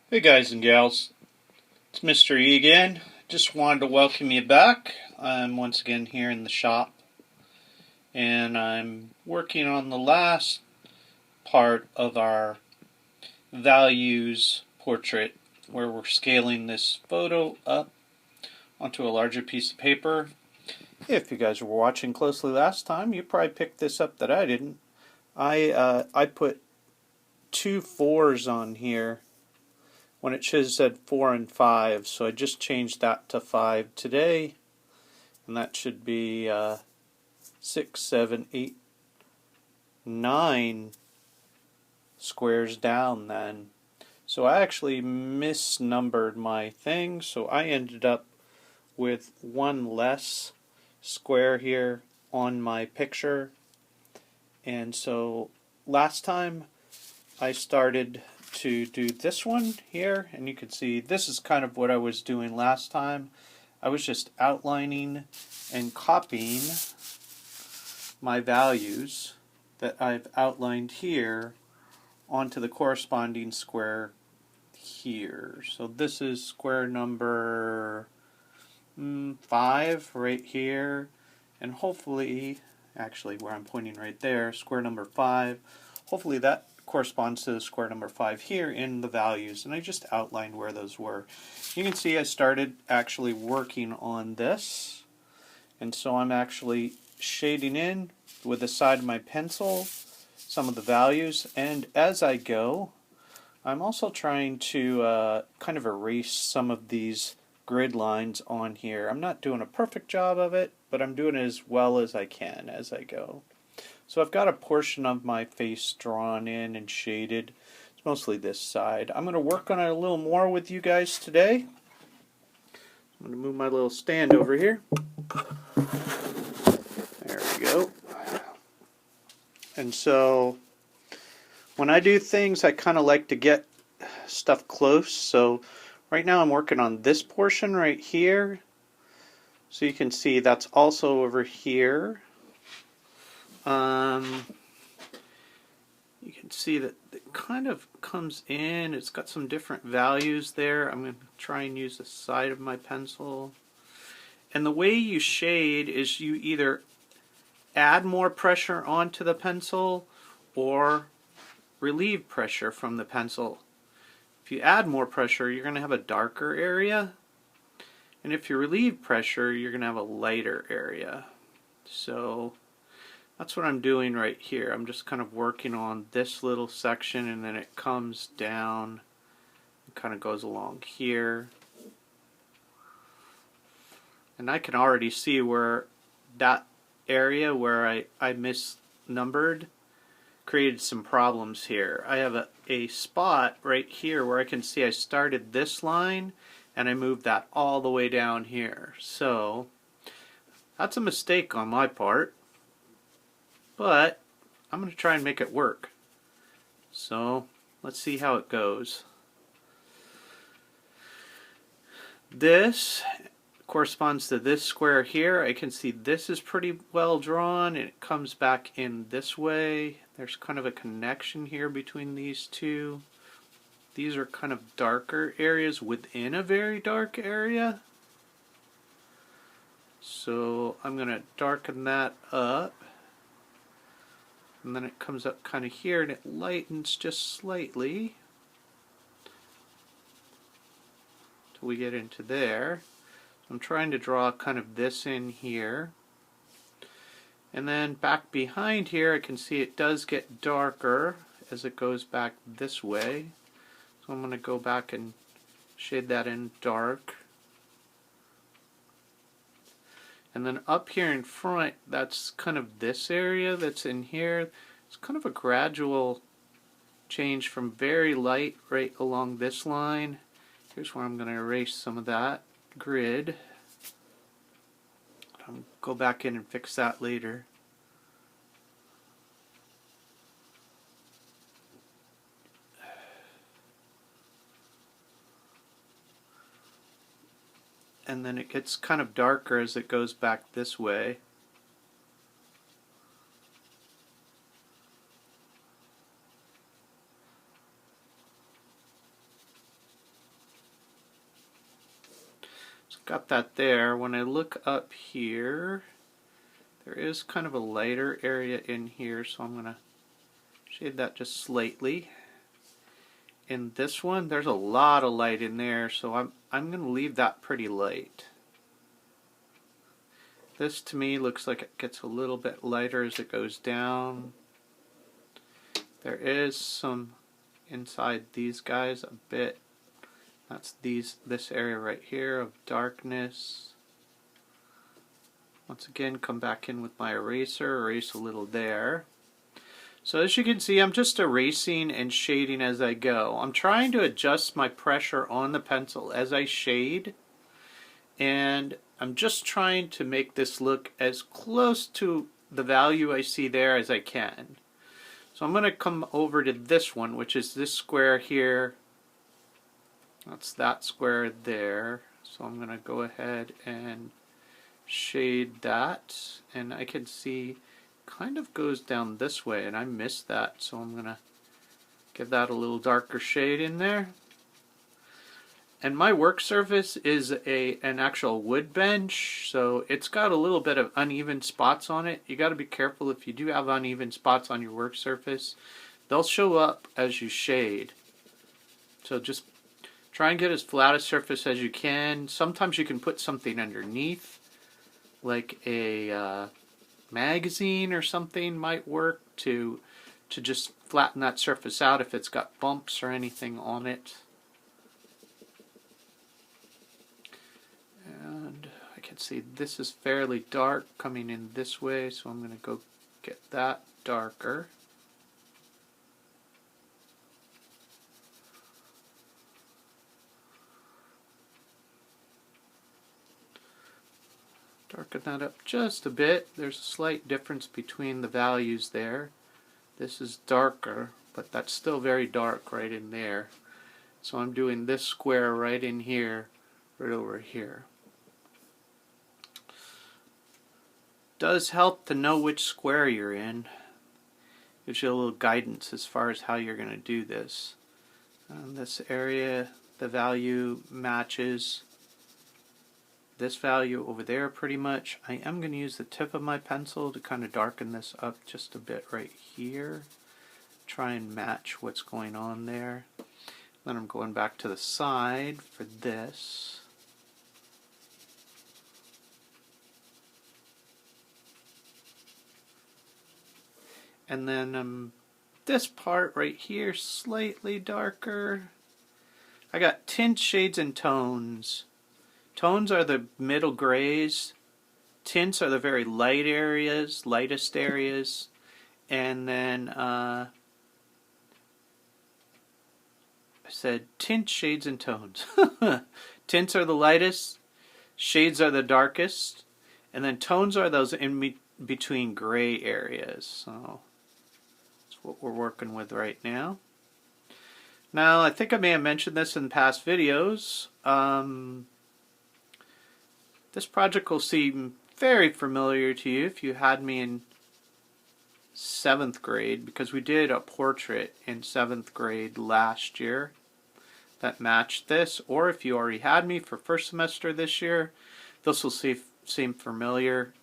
Hey guys and gals, it's Mr. E again. Just wanted to welcome you back. I'm once again here in the shop and I'm working on the last part of our values portrait where we're scaling this photo up onto a larger piece of paper. If you guys were watching closely last time, you probably picked this up that I didn't. I put 2 4s on here when it should have said 4 and 5, so I just changed that to 5 today, and that should be 6, 7, 8, 9 squares down then. So I actually misnumbered my thing, so I ended up with one less square here on my picture. And so last time I started to do this one here, and you can see this is kind of what I was doing last time. I was just outlining and copying my values that I've outlined here onto the corresponding square here. So this is square number 5 right here, and hopefully, actually where I'm pointing right there, square number 5, hopefully that corresponds to the square number 5 here in the values, and I just outlined where those were. You can see I started actually working on this, and so I'm actually shading in with the side of my pencil some of the values, and as I go I'm also trying to kind of erase some of these grid lines on here. I'm not doing a perfect job of it, but I'm doing it as well as I can as I go. So I've got a portion of my face drawn in and shaded. It's mostly this side. I'm going to work on it a little more with you guys today. I'm going to move my little stand over here. There we go. And so when I do things, I kind of like to get stuff close. So right now I'm working on this portion right here. So you can see that's also over here. You can see that it kind of comes in. It's got some different values there. I'm going to try and use the side of my pencil. And the way you shade is you either add more pressure onto the pencil or relieve pressure from the pencil. If you add more pressure, you're going to have a darker area. And if you relieve pressure, you're going to have a lighter area. So that's what I'm doing right here. I'm just kind of working on this little section, and then it comes down and kind of goes along here. And I can already see where that area where I misnumbered created some problems here. I have a spot right here where I can see I started this line and I moved that all the way down here. So that's a mistake on my part, but I'm going to try and make it work. So let's see how it goes. This corresponds to this square here. I can see this is pretty well drawn, and it comes back in this way. There's kind of a connection here between these two. These are kind of darker areas within a very dark area. So I'm going to darken that up. And then it comes up kind of here and it lightens just slightly till we get into there. I'm trying to draw kind of this in here. And then back behind here I can see it does get darker as it goes back this way. So I'm going to go back and shade that in dark. And then up here in front, that's kind of this area that's in here. It's kind of a gradual change from very light right along this line. Here's where I'm going to erase some of that grid. I'll go back in and fix that later. And then it gets kind of darker as it goes back this way. got that there. When I look up here, there is kind of a lighter area in here, so I'm going to shade that just slightly. In this one, there's a lot of light in there, so I'm going to leave that pretty light. This to me looks like it gets a little bit lighter as it goes down. There is some inside these guys a bit. That's this area right here of darkness. Once again, come back in with my eraser, erase a little there. So as you can see, I'm just erasing and shading as I go. I'm trying to adjust my pressure on the pencil as I shade, and I'm just trying to make this look as close to the value I see there as I can. So I'm going to come over to this one, which is this square here. That's that square there. So I'm going to go ahead and shade that, and I can see kind of goes down this way, and I missed that, so I'm going to give that a little darker shade in there. And my work surface is an actual wood bench, so it's got a little bit of uneven spots on it. You got to be careful if you do have uneven spots on your work surface. They'll show up as you shade. So just try and get as flat a surface as you can. Sometimes you can put something underneath, like a magazine or something might work to just flatten that surface out if it's got bumps or anything on it. And I can see this is fairly dark coming in this way, so I'm going to go get that darker. Darken that up just a bit. There's a slight difference between the values there. This is darker, but that's still very dark right in there. So I'm doing this square right in here, right over here. Does help to know which square you're in. Gives you a little guidance as far as how you're going to do this. This area, the value matches this value over there pretty much. I am going to use the tip of my pencil to kind of darken this up just a bit right here. Try and match what's going on there. Then I'm going back to the side for this. And then this part right here, slightly darker. I got tint, shades, and tones. Tones are the middle grays. Tints are the very light areas, lightest areas. And then I said tint, shades, and tones. Tints are the lightest, shades are the darkest, and then tones are those in between gray areas. So that's what we're working with right now. Now, I think I may have mentioned this in past videos. This project will seem very familiar to you if you had me in 7th grade, because we did a portrait in 7th grade last year that matched this, or if you already had me for first semester this year, this will seem familiar.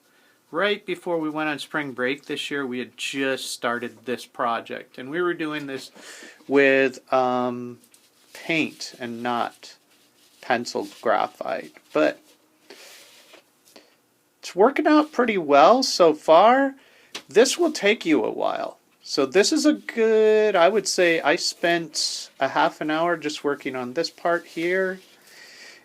Right before we went on spring break this year, we had just started this project, and we were doing this with paint and not pencil graphite, but it's working out pretty well so far. This will take you a while. So this is a good, I would say I spent a half an hour just working on this part here.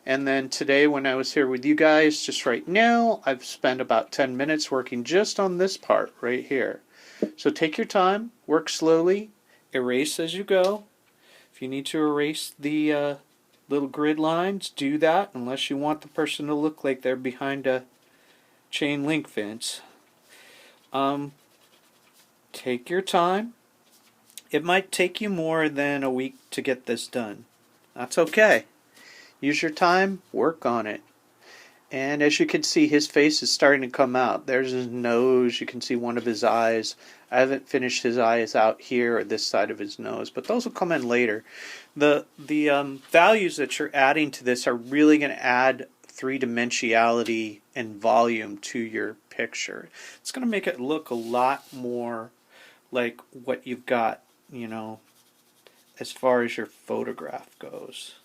And then today when I was here with you guys, just right now, I've spent about 10 minutes working just on this part right here. So take your time, work slowly, erase as you go. If you need to erase the little grid lines, do that, unless you want the person to look like they're behind a chain link fence. Take your time. It might take you more than a week to get this done. That's okay. Use your time, work on it. And as you can see, his face is starting to come out. There's his nose. You can see one of his eyes. I haven't finished his eyes out here or this side of his nose, but those will come in later. The values that you're adding to this are really going to add three-dimensionality and volume to your picture. It's going to make it look a lot more like what you've got, you know, as far as your photograph goes.